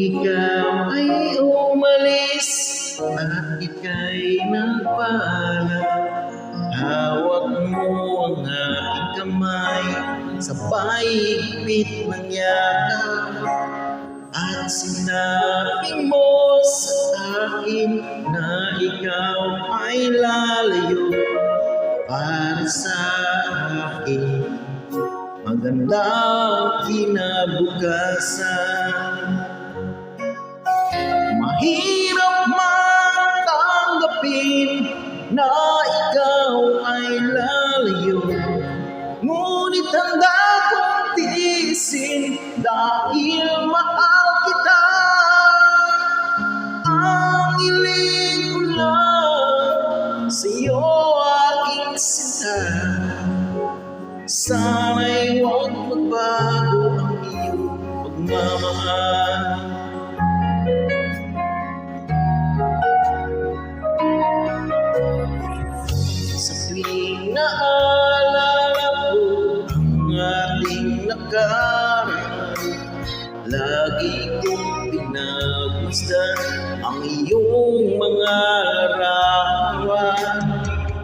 ikaw ay umalis at ika'y nagpaalam, hawak mo ang aking kamay, sabay higpit ng yakap, at sinabi mo sa akin na ikaw ay lalayo para sa akin magandang kinabukasan. Mahirap man tanggapin na ikaw ay lalayo, ngunit handa kong tiisin dahil mahal kita. Ang hiling ko lang sa'yo, aking sinta, sana'y huwag magbago ang iyong pagmamahal. Sa tuwing naalala ko ang ating nakaraan, lagi kong pinagmasdan ang iyong mga larawan.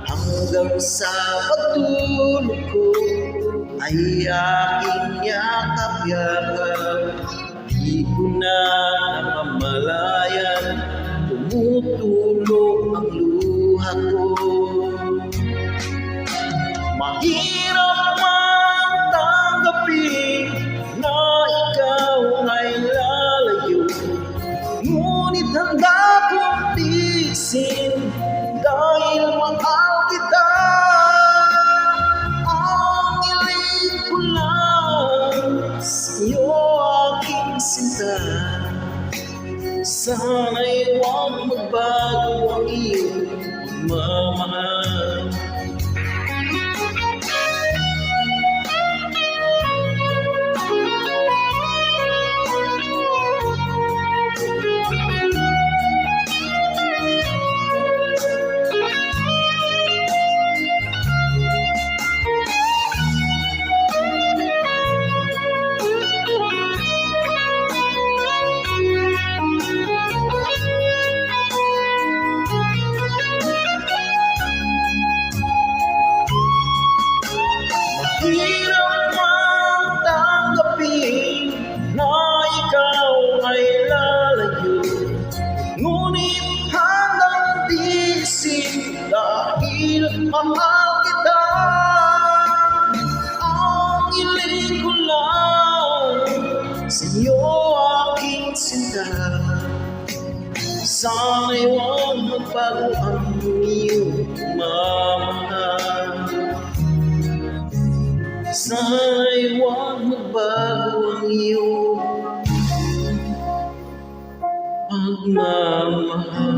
Hanggang sa pagtulog ko ay aking yakap-yakap, di ko na namamalayan, tumutulo ang luha ko. Mahirap man tanggapin na ikaw ay lalayo, ngunit handa kong tiisin dahil mahal kita. Ang hiling ko lang sa'yo, aking sinta, sana'y huwag magbago ang iyong pagmamahal. Hirap man tanggapin na ikaw ay lalayo, ngunit handang tiisin dahil mahal kita. Ang hiling ko lang sa'yo, aking sinta, sana'y huwag magbago ang iyong pagmamahal. Sana'y huwag magbago ang iyong pagmamahal.